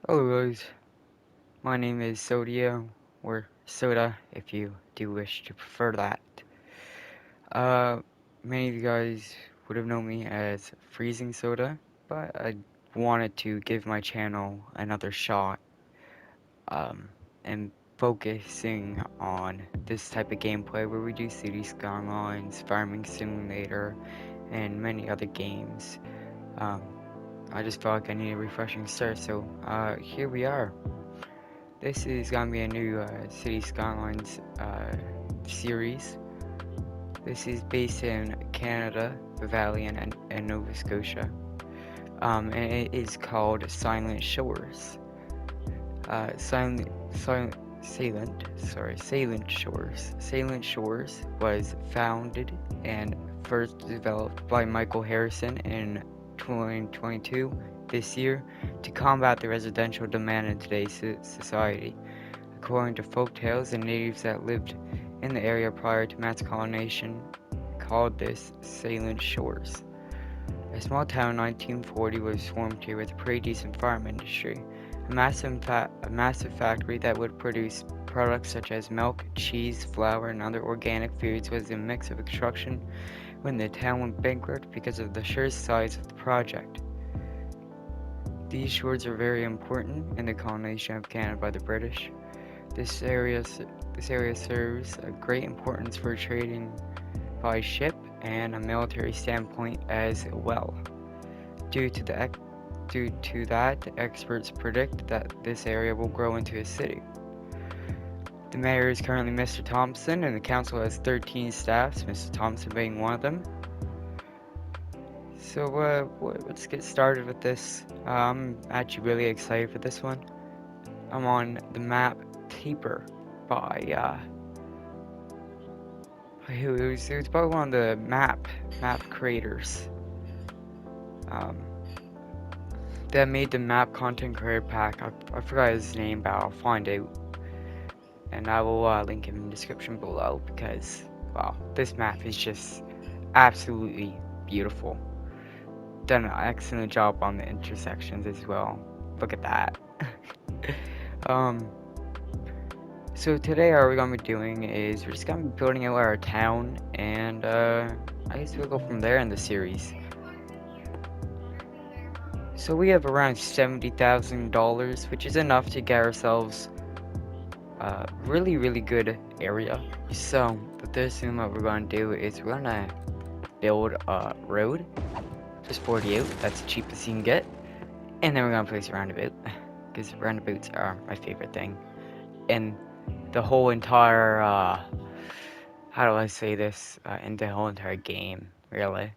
Hello guys, my name is Sodaio, or Soda if you do wish to prefer that. Uh, Many of you guys would have known me as FreezingSoda, but I wanted to give my channel another shot, and focusing on this type of gameplay where we do city skylines, farming simulator, and many other games. Um, I just felt like I needed a refreshing start, so here we are. This is gonna be a new City Skylines series. This is based in Canada, Valiant, and Nova Scotia. And it is called Silent Shores. Salient Shores. Salient Shores was founded and first developed by Michael Harrison in 2022, this year, to combat the residential demand in today's society. According to folk tales, the natives that lived in the area prior to mass colonization called this Salient Shores. A small town in 1940 was formed here with a pretty decent farm industry. A massive factory that would produce products such as milk, cheese, flour, and other organic foods was a mix of construction when the town went bankrupt because of the sheer size of the project. These shores are very important in the colonization of Canada by the British. This area serves a great importance for trading by ship and a military standpoint as well. Due to that, the experts predict that this area will grow into a city. The mayor is currently Mr. Thompson, and the council has 13 staffs, Mr. Thompson being one of them. So let's get started with this. I'm actually really excited for this one. I'm on the map Taper by it was probably one of the map creators that made the map content creator pack. I forgot his name, but I'll find it, and I will link him in the description below, because wow, this map is just absolutely beautiful. Done an excellent job on the intersections as well. Look at that. So today all we're gonna be doing is we're just gonna be building out our town, and I guess we'll go from there in the series. So we have around $70,000, which is enough to get ourselves a really good area. So the first thing that we're gonna do is we're gonna build a road, just 48. That's the cheapest you can get, and then we're gonna place a roundabout, because roundabouts are my favorite thing. And the whole entire, how do I say this, in the whole entire game, really.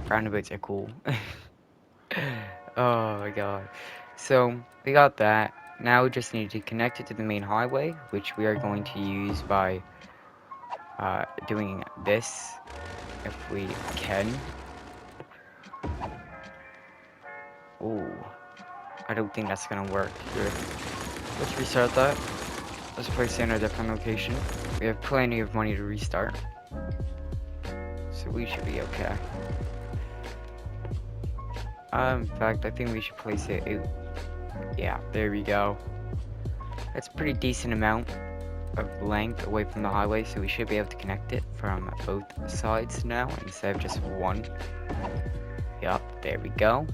Roundabouts are cool. Oh my god. So, we got that. Now we just need to connect it to the main highway, which we are going to use by, doing this, if we can. Ooh. I don't think that's gonna work here. Let's restart that. Let's place it in a different location. We have plenty of money to restart, so we should be okay. In fact, I think we should place it out. Yeah, there we go. That's a pretty decent amount of length away from the highway, so we should be able to connect it from both sides now instead of just one. Yup, there we go.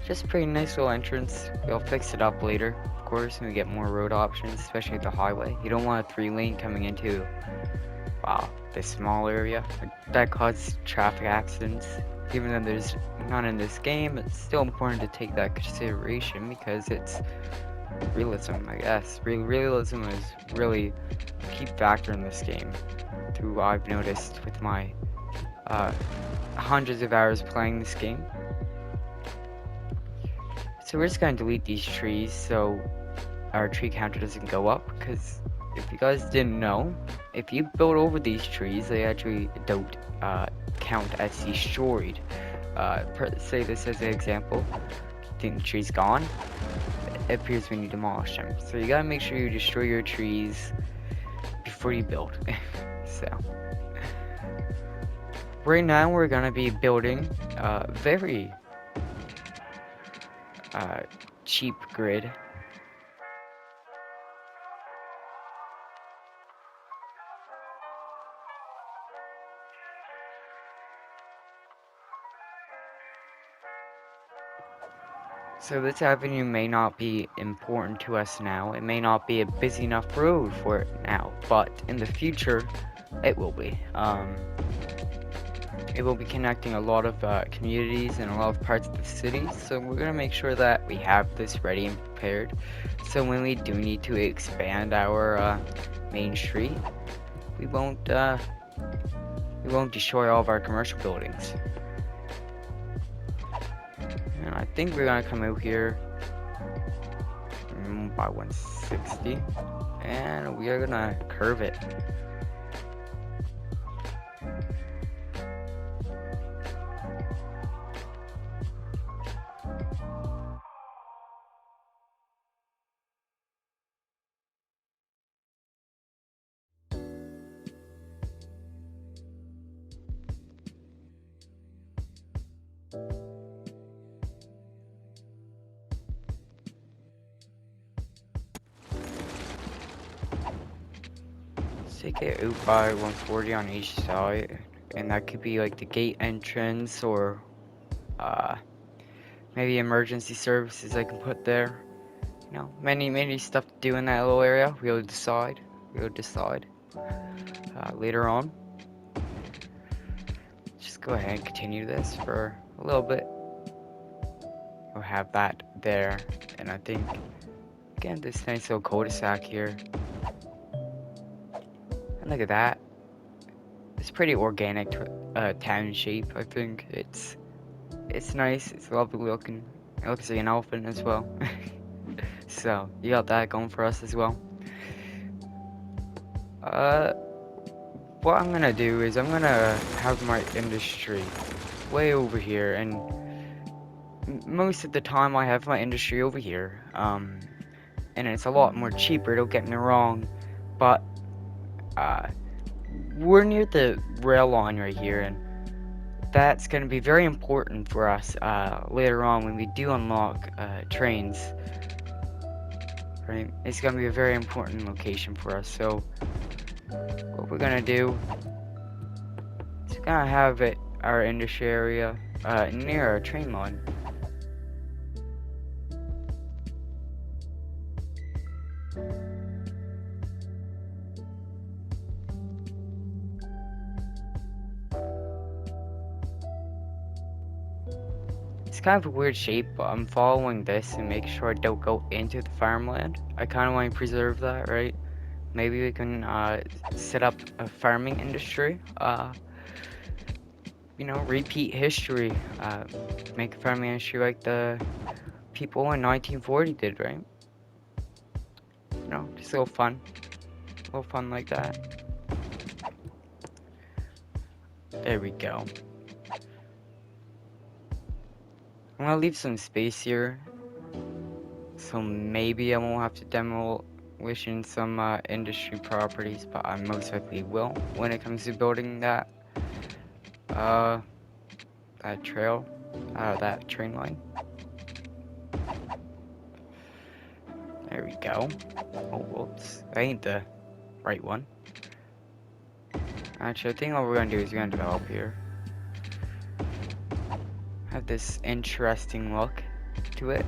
Just a pretty nice little entrance. We'll fix it up later, of course, when we get more road options, especially the highway. You don't want a 3-lane coming into, wow, this small area. That causes traffic accidents. Even though there's none in this game, it's still important to take that consideration because it's realism, I guess. Realism is really a key factor in this game, through what I've noticed with my hundreds of hours playing this game. So we're just going to delete these trees so our tree counter doesn't go up, because if you guys didn't know, if you build over these trees, they actually don't count as destroyed. Say this as an example. You think the tree's gone? It appears when you demolish them. So you gotta make sure you destroy your trees before you build. So right now we're gonna be building very cheap grid. So this avenue may not be important to us now. It may not be a busy enough road for it now, but in the future, it will be. It will be connecting a lot of communities and a lot of parts of the city. So we're gonna make sure that we have this ready and prepared. So when we do need to expand our main street, we won't destroy all of our commercial buildings. And I think we're gonna come out here by 160, and we are gonna curve it. Take it out by 140 on each side, and that could be like the gate entrance or maybe emergency services I can put there. You know, many stuff to do in that little area. We'll decide. Later on. Just go ahead and continue this for a little bit. We'll have that there, and I think again this nice little cul-de-sac here. And look at that. It's pretty organic town shape. I think it's nice. It's lovely looking. It looks like an elephant as well. So you got that going for us as well. What I'm gonna do is I'm gonna have my industry way over here, and most of the time I have my industry over here. And it's a lot more cheaper. Don't get me wrong, but we're near the rail line right here, and that's going to be very important for us later on when we do unlock trains. Right, it's going to be a very important location for us. So what we're going to do is we're going to have it our industry area near our train line. It's kind of a weird shape, but I'm following this and making sure I don't go into the farmland. I kind of want to preserve that, right? Maybe we can set up a farming industry. You know, repeat history. Make a farming industry like the people in 1940 did, right? You know, just a little fun like that. There we go. I'm gonna leave some space here, so maybe I won't have to demolish in some industry properties, but I most likely will when it comes to building that trail, that train line. There we go. Oh, whoops, that ain't the right one. Actually, I think what we're gonna do is we're gonna develop here. Have this interesting look to it.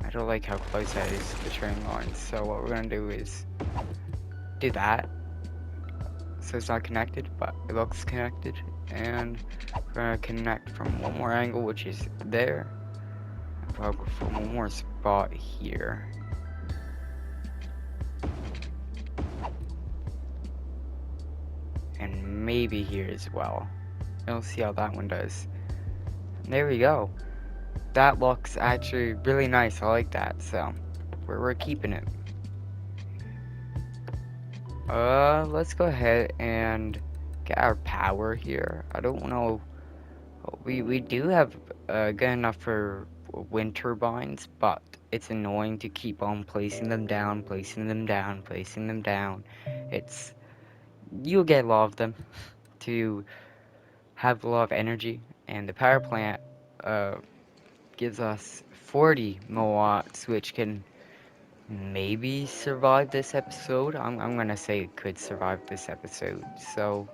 I don't like how close that is to the train line, so what we're gonna do is do that. So it's not connected, but it looks connected, and we're gonna connect from one more angle, which is there, probably from one more spot here. And maybe here as well. We'll see how that one does. There we go. That looks actually really nice. I like that, so we're keeping it. Let's go ahead and get our power here. I don't know. We do have good enough for wind turbines, but it's annoying to keep on placing them down, placing them down, placing them down. You'll get a lot of them to have a lot of energy, and the power plant gives us 40 milliwatts, which can maybe survive this episode. I'm gonna say it could survive this episode. So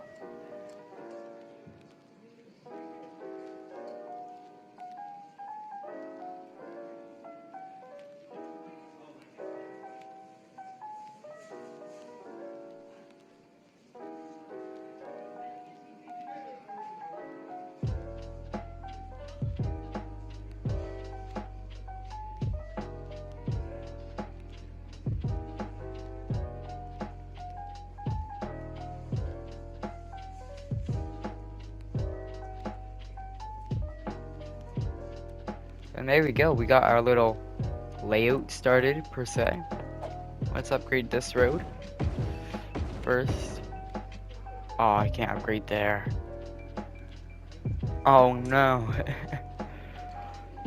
and there we go. We got our little layout started per se. Let's upgrade this road first. Oh, I can't upgrade there. Oh no.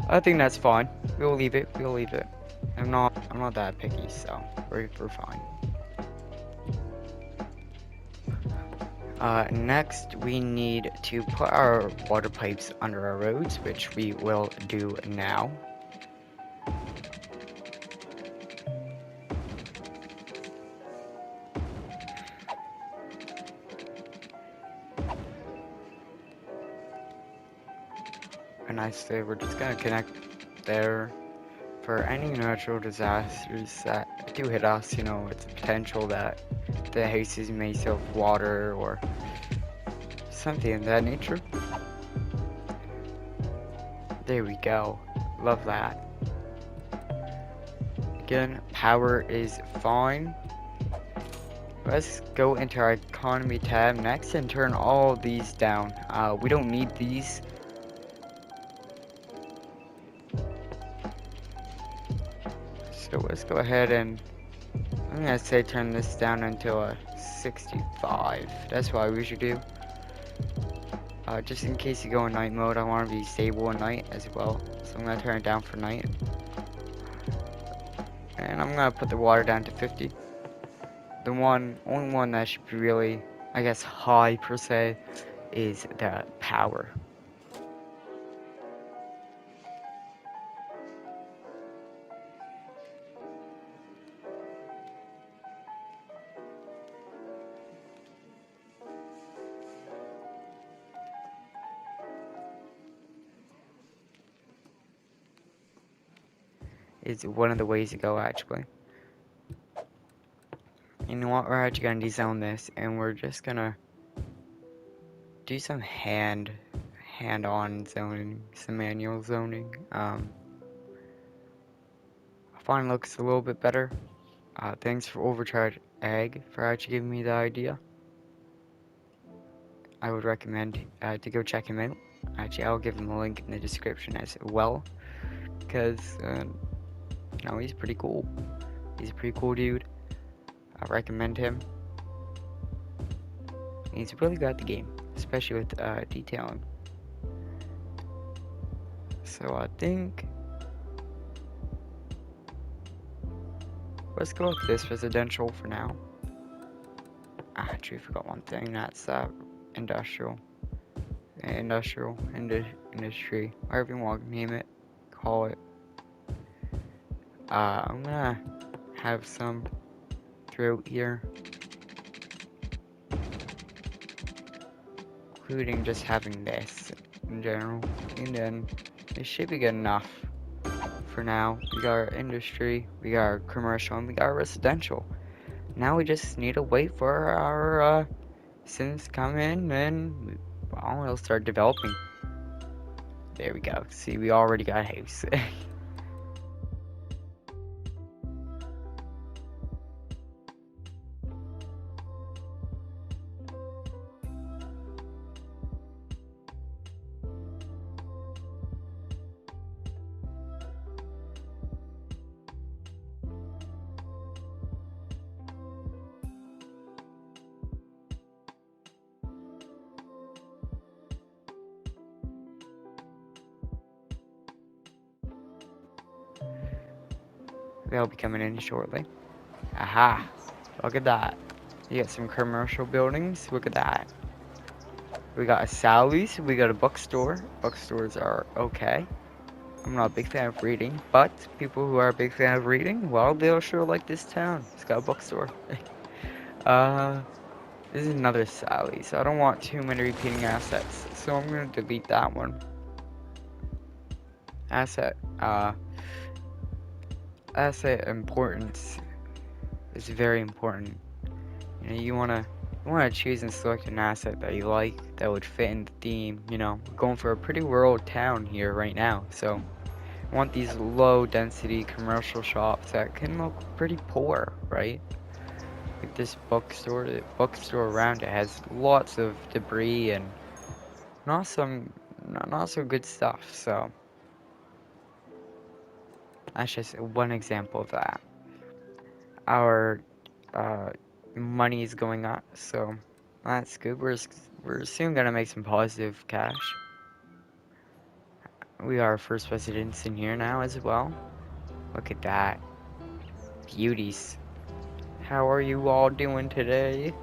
I think that's fine. We'll leave it. We'll leave it. I'm not that picky, so we're fine. Next, we need to put our water pipes under our roads, which we will do now. And I say we're just gonna connect there for any natural disasters that do hit us. You know, it's a potential that the houses may still have water or something of that nature. There we go. Love that. Again, power is fine. Let's go into our economy tab next and turn all these down. We don't need these. So let's go ahead and, I'm gonna say turn this down until a 65. That's what we should do. Just in case you go in night mode, I want to be stable at night as well. So I'm gonna turn it down for night. And I'm gonna put the water down to 50. The only one that should be really, I guess, high per se, is the power. Is one of the ways to go, actually. You know what, we're actually gonna dezone this, and we're just gonna do some hand-on zoning, some manual zoning. I find it looks a little bit better. Thanks for Overcharge Egg for actually giving me the idea. I would recommend to go check him out. Actually, I'll give him a link in the description as well, because you know, he's pretty cool. He's a pretty cool dude. I recommend him. He's really good at the game, especially with detailing. So I think let's go with this residential for now. I actually forgot one thing. That's industrial, industry, whatever you want to name it, call it. I'm gonna have some throughout here, including just having this in general, and then it should be good enough for now. We got our industry, we got our commercial, and we got our residential. Now we just need to wait for our Sims to come in, and we'll start developing. There we go. See, we already got a house. They'll be coming in shortly. Aha! Look at that. You got some commercial buildings. Look at that. We got a Sally's. We got a bookstore. Bookstores are okay. I'm not a big fan of reading, but people who are a big fan of reading, well, they'll sure like this town. It's got a bookstore. uh, this is another Sally, so I don't want too many repeating assets, so I'm gonna delete that one. Asset, asset importance is very important. You know, you wanna choose and select an asset that you like that would fit in the theme. You know, we're going for a pretty rural town here right now, so I want these low density commercial shops that can look pretty poor, right? Like this bookstore, the bookstore around it has lots of debris and not some not so good stuff. So that's just one example of that. Our uh, money is going up, so that's good. We're soon gonna make some positive cash. We are first residents in here now as well. Look at that, beauties. How are you all doing today?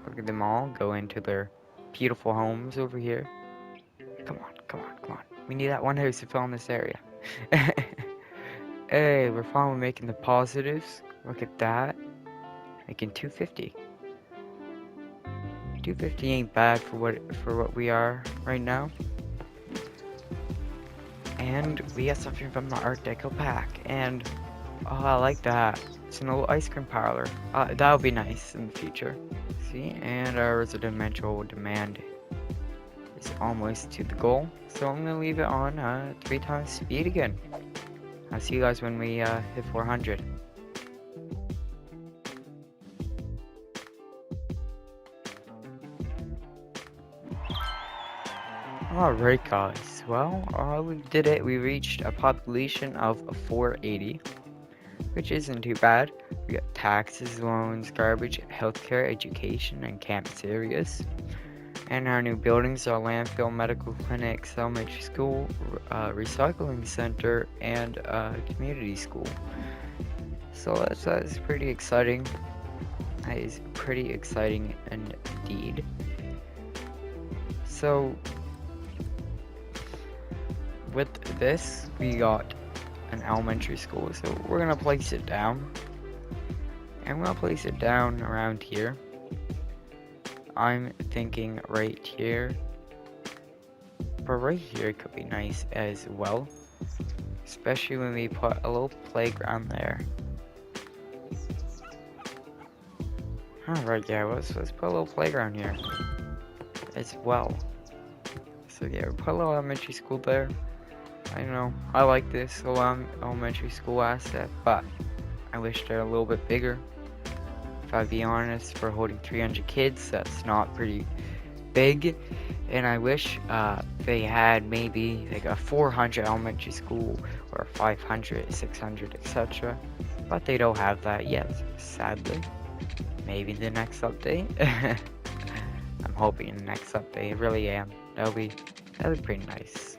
Look at them all go into their beautiful homes over here. Come on, come on, come on. We need that one house to fill in this area. Hey, we're finally making the positives. Look at that. Making 250. 250 ain't bad for what we are right now. And we got something from the Art Deco pack. And oh, I like that. It's an old ice cream parlor. That would be nice in the future. See, and our residential demand is almost to the goal. So I'm gonna leave it on 3 times speed again. I'll see you guys when we hit 400. Alright guys, well, we did it. We reached a population of 480, which isn't too bad. We got taxes, loans, garbage, healthcare, education, and campus areas. And our new buildings are landfill, medical clinics, elementary school, recycling center, and community school. So that's pretty exciting. That is pretty exciting indeed. So with this, we got an elementary school, so we're gonna place it down. And we're gonna place it down around here. I'm thinking right here. But right here could be nice as well. Especially when we put a little playground there. Alright, yeah, let's put a little playground here as well. So yeah, we put a little elementary school there. I know, I like this elementary school asset, but I wish they're a little bit bigger. If I'd be honest, for holding 300 kids, that's not pretty big. And I wish they had maybe like a 400 elementary school or 500, 600, etc. But they don't have that yet, sadly. Maybe the next update. I'm hoping the next update, really am. That'll be pretty nice.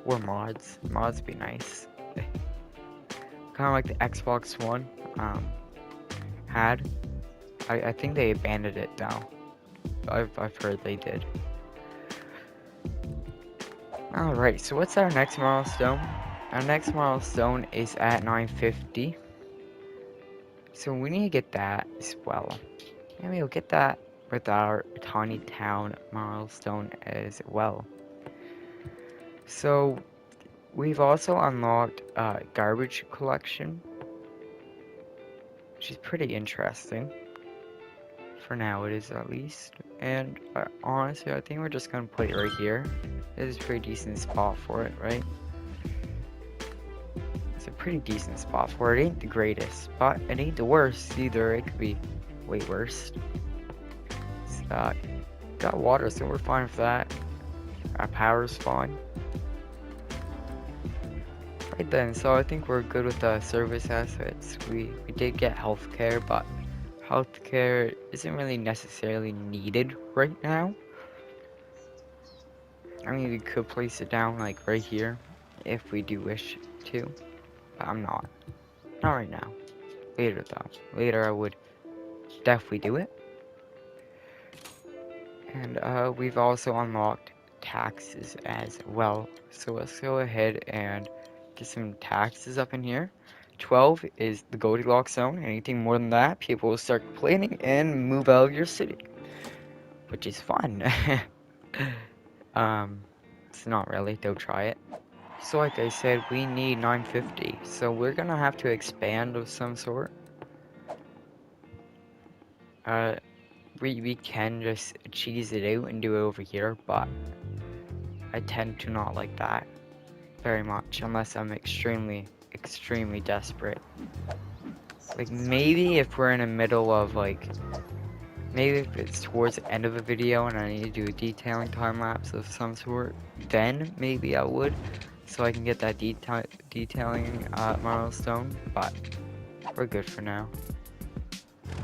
Or mods. Mods be nice. Kind of like the Xbox One had. I think they abandoned it now. I've heard they did. Alright, so what's our next milestone? Our next milestone is at 950. So we need to get that as well. And we'll get that with our tiny town milestone as well. So we've also unlocked garbage collection, which is pretty interesting. For now it is, at least. And honestly, I think we're just gonna put it right here. This is a pretty decent spot for it, right? It's a pretty decent spot for it. It ain't the greatest, but it ain't the worst either. It could be way worse. It's got water, so we're fine for that. Our power's fine. Right then, so I think we're good with the service assets. We did get healthcare, but healthcare isn't really necessarily needed right now. I mean, we could place it down like right here if we do wish to, but I'm not. Not right now. Later though. Later I would definitely do it. And we've also unlocked taxes as well. So let's go ahead and get some taxes up in here. 12 is the Goldilocks zone. Anything more than that, people will start complaining and move out of your city, which is fun. It's not really. Don't try it. So like I said, we need 950. So we're gonna have to expand of some sort. Uh, we can just cheese it out and do it over here, but I tend to not like that very much unless I'm extremely desperate. Like maybe if we're in the middle of like, maybe if it's towards the end of a video and I need to do a detailing time lapse of some sort, then maybe I would, so I can get that detailing milestone. But we're good for now.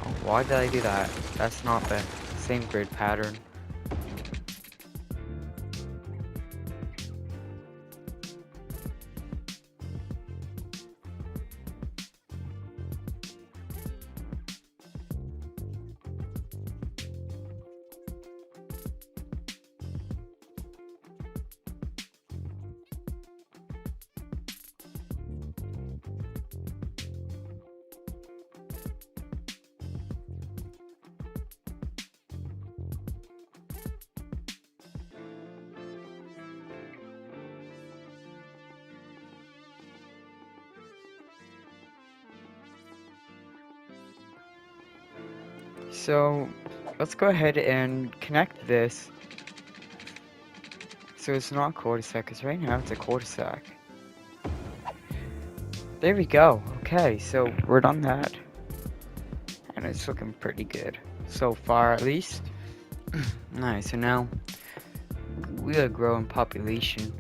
Oh, why did I do that? That's not the same grid pattern. So let's go ahead and connect this so it's not cul-de-sac, because right now it's a cul-de-sac. There we go. Okay, so we're done that. And it's looking pretty good. So far, at least. Nice, so now we are growing population.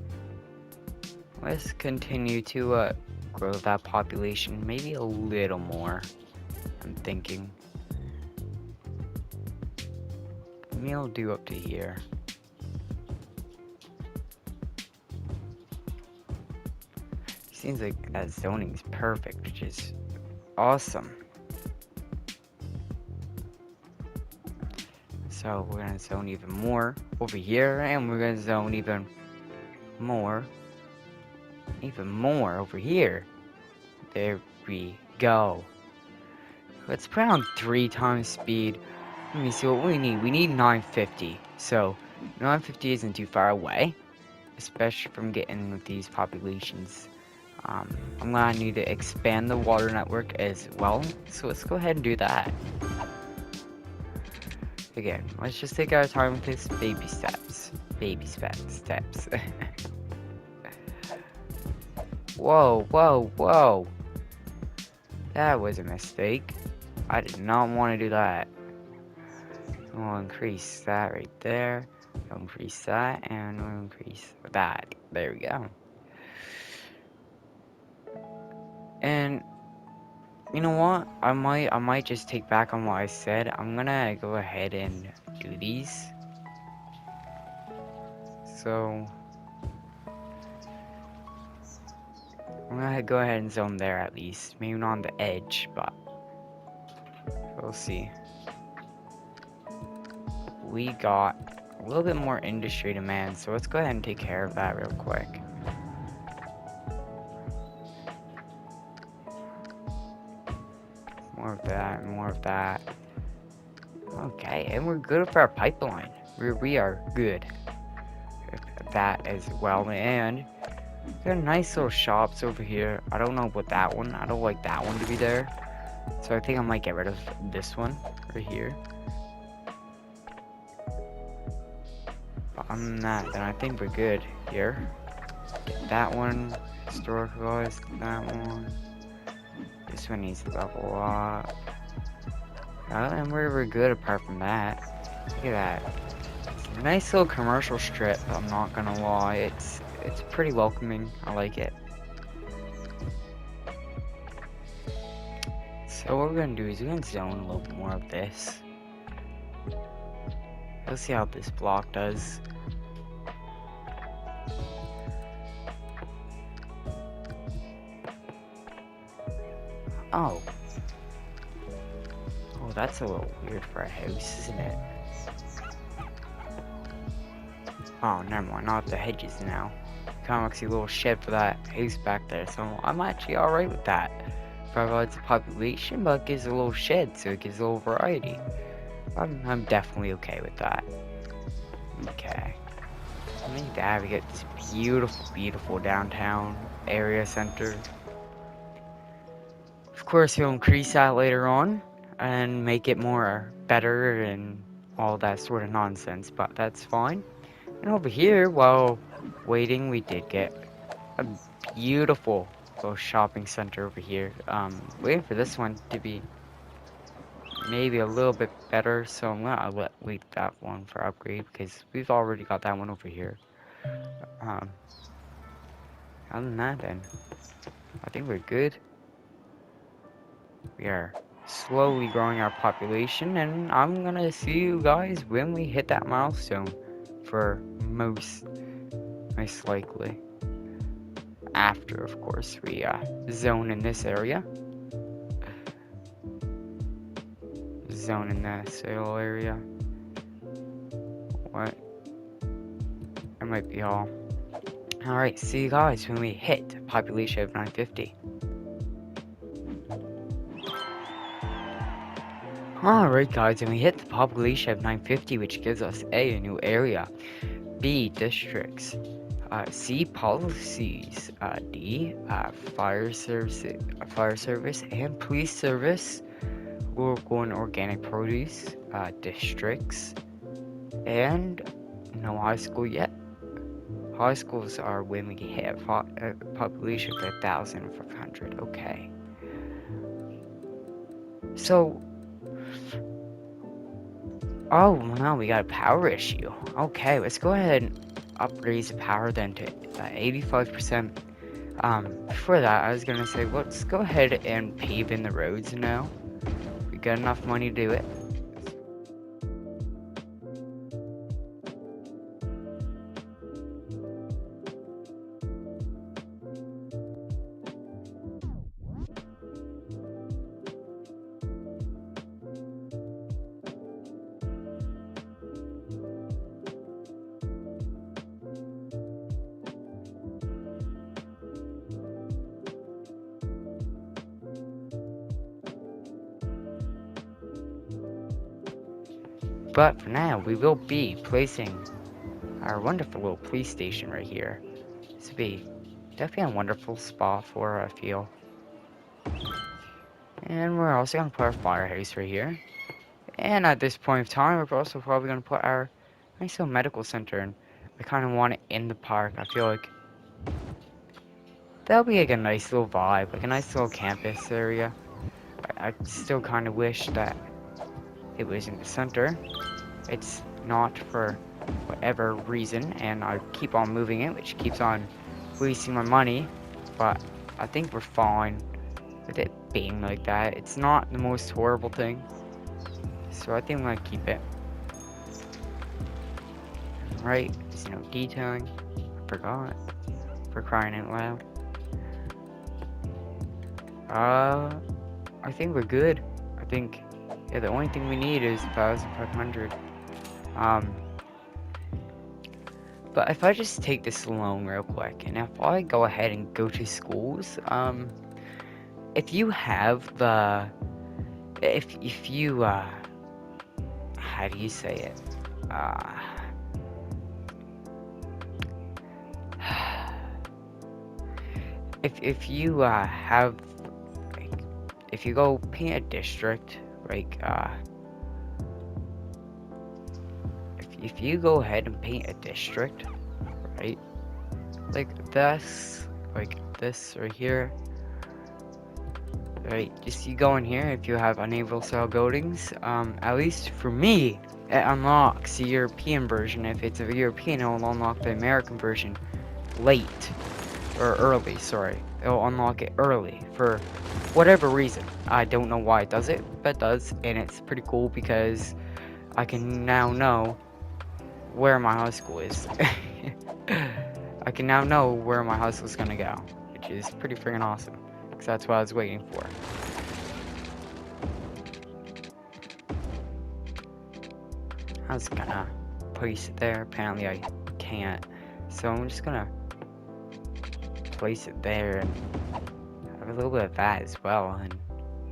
Let's continue to grow that population, maybe a little more, I'm thinking. Maybe I'll do up to here. Seems like that zoning is perfect, which is awesome. So we're gonna zone even more over here, and we're gonna zone even more over here. There we go. Let's put on 3 times speed. Let me see what we need. We need 950. So 950 isn't too far away, especially from getting with these populations. I'm gonna need to expand the water network as well. So let's go ahead and do that. Again, let's just take our time with this. Baby steps. Baby steps. Whoa, whoa, whoa. That was a mistake. I did not want to do that. We'll increase that right there. We'll increase that, and we'll increase that. There we go. And you know what? I might just take back on what I said. I'm gonna go ahead and do these. So I'm gonna go ahead and zone there at least. Maybe not on the edge, but we'll see. We got a little bit more industry demand, so let's go ahead and take care of that real quick. More of that, more of that. Okay, and we're good with our pipeline. We are good with that as well. And there are nice little shops over here. I don't know about that one. I don't like that one to be there. So I think I might get rid of this one right here. But other than that, then I think we're good here. That one, historical, that one. This one needs to level up. And we're good apart from that. Look at that. It's a nice little commercial strip, I'm not gonna lie. It's pretty welcoming. I like it. So what we're gonna do is we're gonna zone a little bit more of this. Let's see how this block does. Oh. Oh, that's a little weird for a house, isn't it? Oh, never mind, not the hedges now. Kind of looks like a little shed for that house back there, so I'm actually alright with that. Provides a population, but gives a little shed, so it gives a little variety. I'm definitely okay with that. Okay. I think that we get this beautiful downtown area center. Of course, we'll increase that later on and make it more better and all that sort of nonsense, but that's fine. And over here, while waiting, we did get a beautiful little shopping center over here. Waiting for this one to be maybe a little bit better, so I'm gonna wait that one for upgrade because we've already got that one over here. Um, Other than that, then I think we're good. We are slowly growing our population, and I'm gonna see you guys when we hit that milestone. For most likely, after, of course, we zone in this area. Zone in that sale area. What? That might be all. Alright, see you guys when we hit a population of 950. Alright guys, and we hit the population of 950, which gives us A, a new area, B, districts, C, policies, D, fire service and police service. We're going organic produce, districts, and no high school yet. High schools are when we hit a population of 1,500. Okay. So, oh no, we got a power issue. Okay, let's go ahead and upgrade the power then to 85%. Before that, I was gonna say, let's go ahead and pave in the roads now. We got enough money to do it. But for now, we will be placing our wonderful little police station right here. This would be definitely a wonderful spot for her, I feel. And we're also going to put our firehouse right here. And at this point of time, we're also probably going to put our nice little medical center in. I kind of want it in the park. I feel like that'll be like a nice little vibe, like a nice little campus area. I still kind of wish that it was in the center. It's not for whatever reason, and I keep on moving it, which keeps on wasting my money, but I think we're fine with it being like that. It's not the most horrible thing, so I think I'm gonna keep it. Right, there's no detailing. I forgot. For crying out loud. I think we're good. I think, yeah, the only thing we need is 1,500. But if I just take this loan real quick, and if I go ahead and go to schools, if you have the, if you, how do you say it? If you have, like, if you go paint a district, like, if you go ahead and paint a district, right, like this right here, right, just you go in here. If you have unable to sell buildings, at least for me, it unlocks the European version. If it's a European, it will unlock the American version late, or early, sorry. It'll unlock it early for whatever reason. I don't know why it does it, but it does, and it's pretty cool because I can now know where my high school is. I can now know where my high school is gonna go, which is pretty freaking awesome, because that's what I was waiting for. I was gonna place it there. Apparently I can't. So I'm just gonna place it there and have a little bit of that as well, and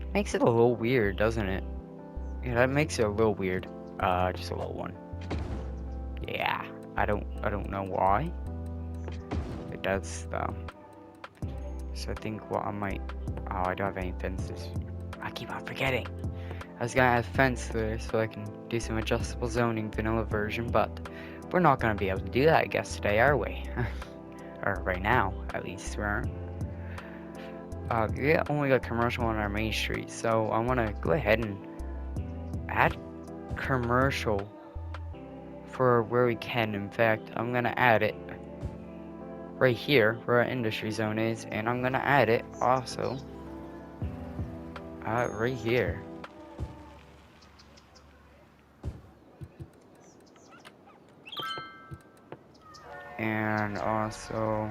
it makes it a little weird, doesn't it? Yeah, that makes it a little weird. Just a little one. Yeah, I don't know why. It does though. So I think what I might, oh, I don't have any fences. I keep on forgetting. I was gonna add a fence there so I can do some adjustable zoning vanilla version, but we're not gonna be able to do that, I guess, today, are we? Or right now, at least, we aren't. We only got commercial on our main street, so I want to go ahead and add commercial for where we can. In fact, I'm gonna add it right here where our industry zone is, and I'm gonna add it also right here. And also,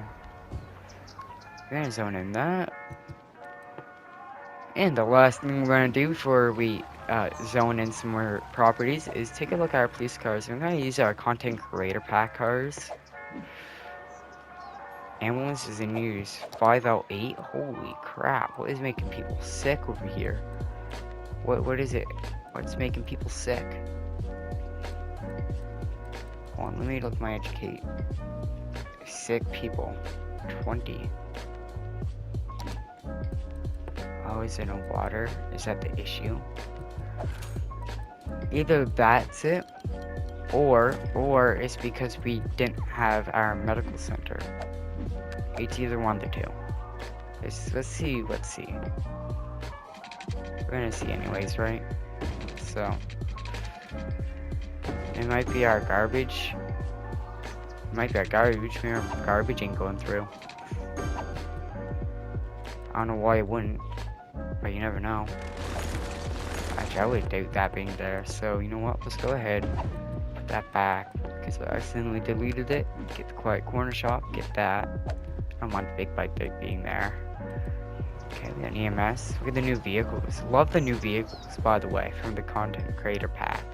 we're gonna zone in that. And the last thing we're gonna do before we zone in some more properties is take a look at our police cars. We're gonna use our content creator pack cars. Ambulances in use 5 out 8. Holy crap! What is making people sick over here? What is it? What's making people sick? Hold on, let me look at my educate. Sick people. 20. Oh, is there no water? Is that the issue? Either that's it, or it's because we didn't have our medical center. It's either one of the two. Let's see. We're gonna see anyways, right? So it might be our garbage. It might be our garbage. Maybe our garbage ain't going through. I don't know why it wouldn't, but you never know. Actually, I would doubt that being there. So you know what? Let's go ahead, put that back because I accidentally deleted it. Get the quiet corner shop. Get that. I don't want Big Bite Big being there. Okay, we got an EMS. Look at the new vehicles. Love the new vehicles, by the way, from the content creator pack.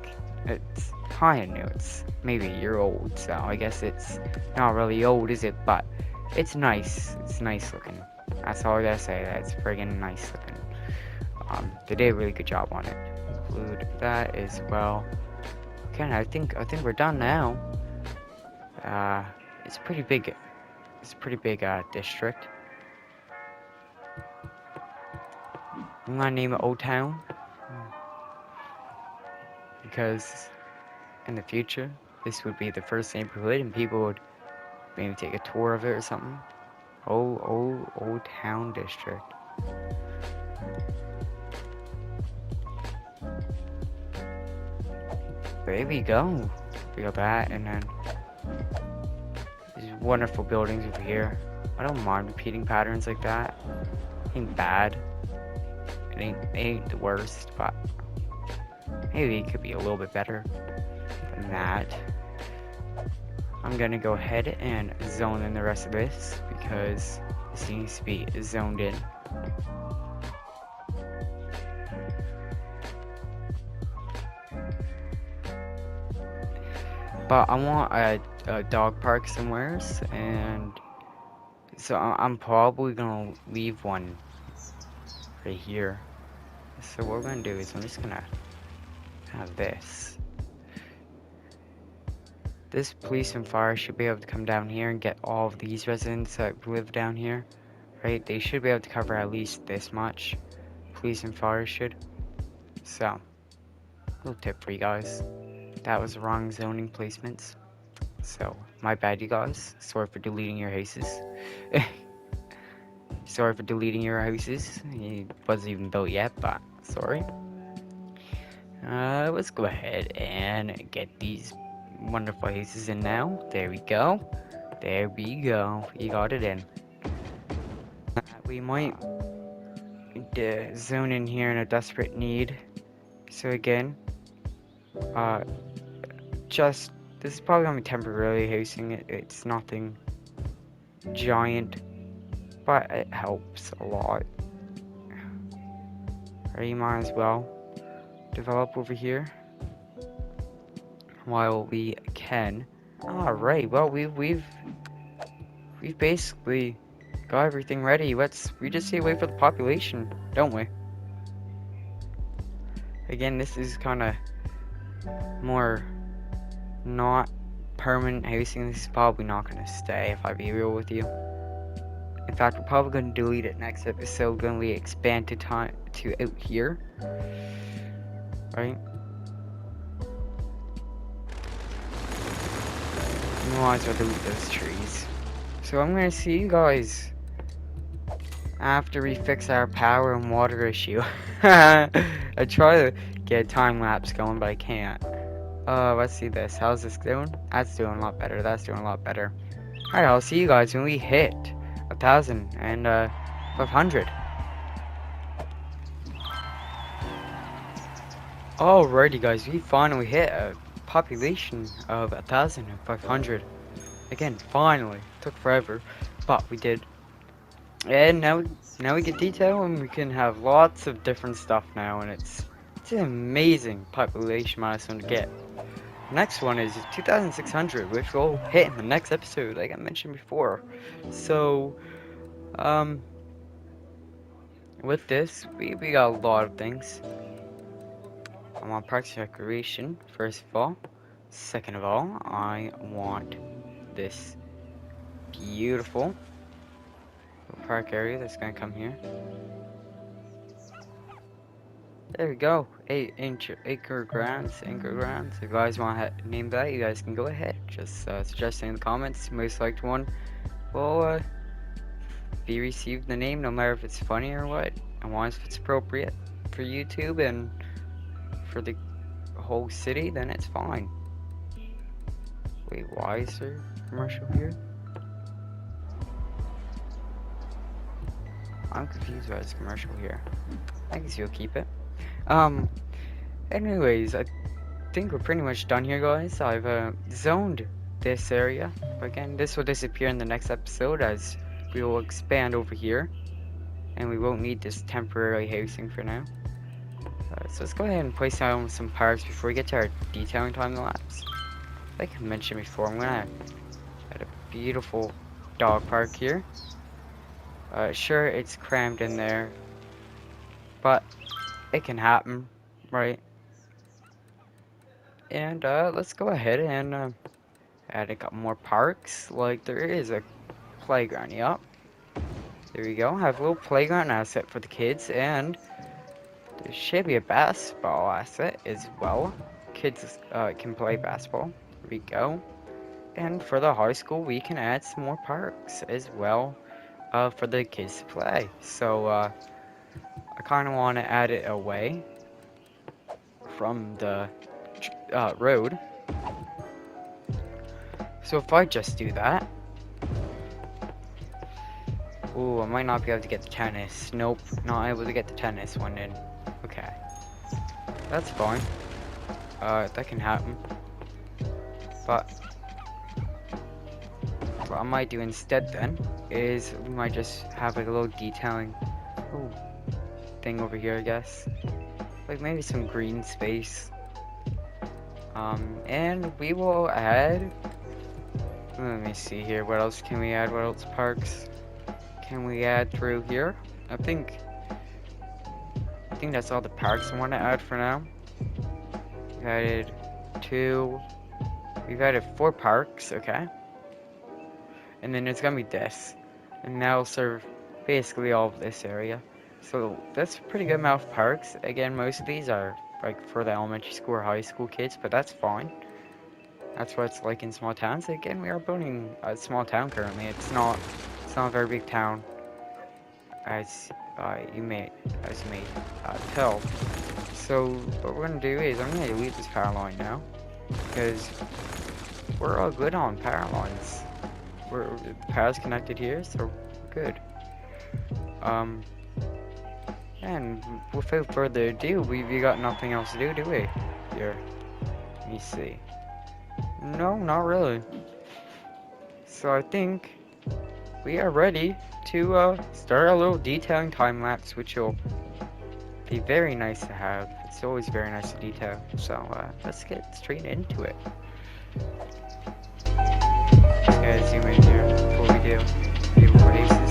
It's kind of new. It's maybe a year old, so I guess it's not really old, is it? But it's nice. It's nice looking. That's all I gotta say. That's friggin' nice looking. They did a really good job on it. Include that as well. Okay, I think we're done now. It's pretty big. It's a pretty big district. I'm gonna name it Old Town because in the future this would be the first neighborhood and people would maybe take a tour of it or something. Old Town District. There we go. We got that, and then these wonderful buildings over here. I don't mind repeating patterns like that. It ain't bad. It ain't the worst, but maybe it could be a little bit better than that. I'm gonna go ahead and zone in the rest of this because this needs to be zoned in. But I want a dog park somewhere, and so I'm probably gonna leave one right here. So what we're gonna do is I'm just gonna have this. This police and fire should be able to come down here and get all of these residents that live down here, right? They should be able to cover at least this much. Police and fire should. So, little tip for you guys. That was the wrong zoning placements. So, my bad, you guys. Sorry for deleting your houses. Sorry for deleting your houses. It wasn't even built yet, but sorry. Let's go ahead and get these wonderful houses in now. There we go. There we go. You got it in. We might zone in here in a desperate need. So again, this is probably gonna be temporarily housing. It's nothing giant, but it helps a lot. Or you might as well develop over here while we can. Alright, well we've basically got everything ready. We just need to wait for the population, don't we? Again, this is kinda more not permanent housing. This is probably not gonna stay if I be real with you. In fact, we're probably gonna delete it next episode when we expand to out here. Right? We might as well delete those trees. So I'm gonna see you guys after we fix our power and water issue. I try to get a time lapse going, but I can't. Let's see this. How's this doing? That's doing a lot better. That's doing a lot better. Alright, I'll see you guys when we hit 1,000 and 500. Alrighty, guys, we finally hit a population of 1,500. Again, finally. Took forever, but we did. And now we get detail, and we can have lots of different stuff now, and it's an amazing population milestone to get. Next one is 2,600, which we'll hit in the next episode, like I mentioned before. So, with this, we got a lot of things. I want parks and recreation, first of all. Second of all, I want this beautiful park area that's gonna come here. There we go. 8-acre grounds. If you guys want to name that, you guys can go ahead. Just suggest in the comments. Most liked one will be received the name, no matter if it's funny or what. And once if it's appropriate for YouTube and for the whole city, then it's fine. Wait, why is there a commercial here? I'm confused why there's a commercial here. I guess you'll keep it. Anyways, I think we're pretty much done here, guys. I've zoned this area. Again, this will disappear in the next episode as we will expand over here. And we won't need this temporary housing for now. So let's go ahead and place down some parks before we get to our detailing time lapse. Like I mentioned before, I'm gonna add a beautiful dog park here. Sure, it's crammed in there, but it can happen, right? And let's go ahead and add a couple more parks. Like there is a playground, yep. There we go. Have a little playground asset for the kids, and there should be a basketball asset as well. Kids can play basketball. There we go. And for the high school, we can add some more parks as well for the kids to play. So I kind of want to add it away from the road. So if I just do that, ooh, I might not be able to get the tennis. Nope, not able to get the tennis one in. Okay, that's fine. That can happen. But what I might do instead then is we might just have like a little detailing thing over here, I guess. Like maybe some green space. And we will add, let me see here, what else can we add? What else parks can we add through here? I think that's all the parks I want to add for now. We've added 2, we've added 4 parks, okay. And then it's gonna be this, and that'll serve basically all of this area. So that's a pretty good amount of parks. Again, most of these are like for the elementary school or high school kids, but that's fine. That's what it's like in small towns. Again, we are building a small town currently. It's not a very big town, as you may tell. So what we're gonna do is I'm gonna delete this power line now, because we're all good on power lines. The power's connected here, so we're good. And without further ado, we got nothing else to do we? Here, let me see. No, not really. So I think we are ready to start a little detailing time lapse, which will be very nice to have. It's always very nice to detail. So let's get straight into it. Gotta zoom in here before we do naval bases.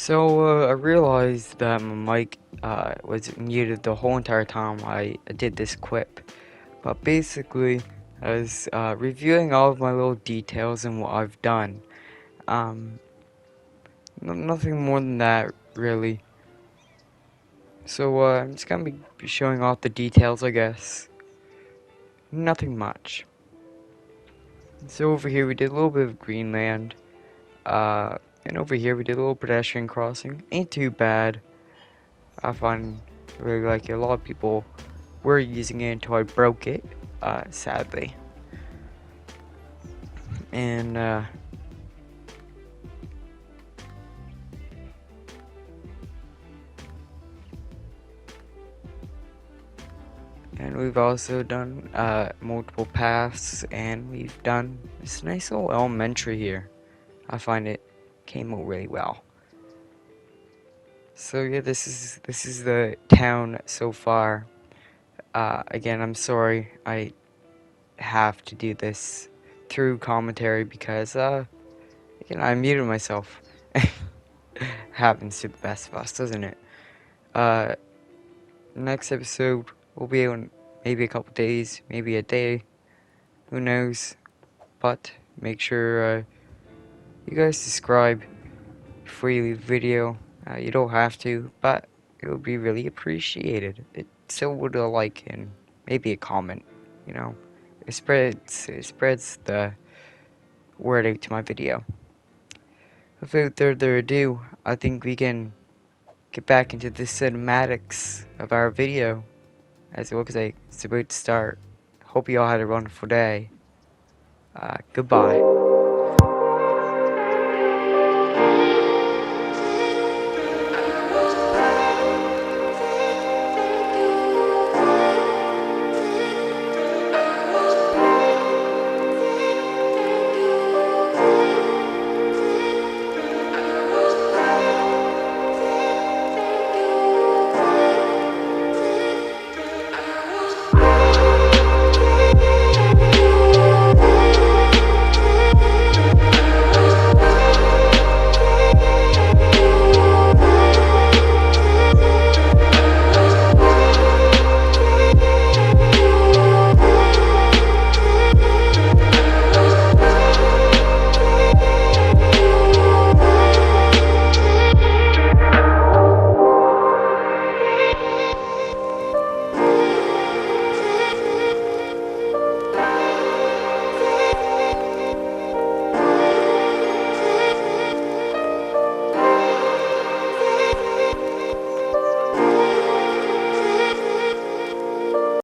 So I realized that my mic was muted the whole entire time I did this quip. But basically, I was reviewing all of my little details and what I've done. Nothing more than that, really. So I'm just gonna be showing off the details, I guess. Nothing much. So over here we did a little bit of Greenland. And over here we did a little pedestrian crossing. Ain't too bad. I find really like it. A lot of people were using it until I broke it, sadly. And we've also done multiple paths, and we've done this nice little elementary here. I find it came out really well. So yeah, this is the town so far. Again, I'm sorry I have to do this through commentary because again, I muted myself. Happens to the best of us, doesn't it? Next episode will be on maybe a couple days, maybe a day, who knows. But make sure you guys subscribe before you leave the video. You don't have to, but it would be really appreciated. It still would a like and maybe a comment, you know. It spreads the word out to my video. Without further ado, I think we can get back into the cinematics of our video, as it looks like it's about to start. Hope you all had a wonderful day. Goodbye.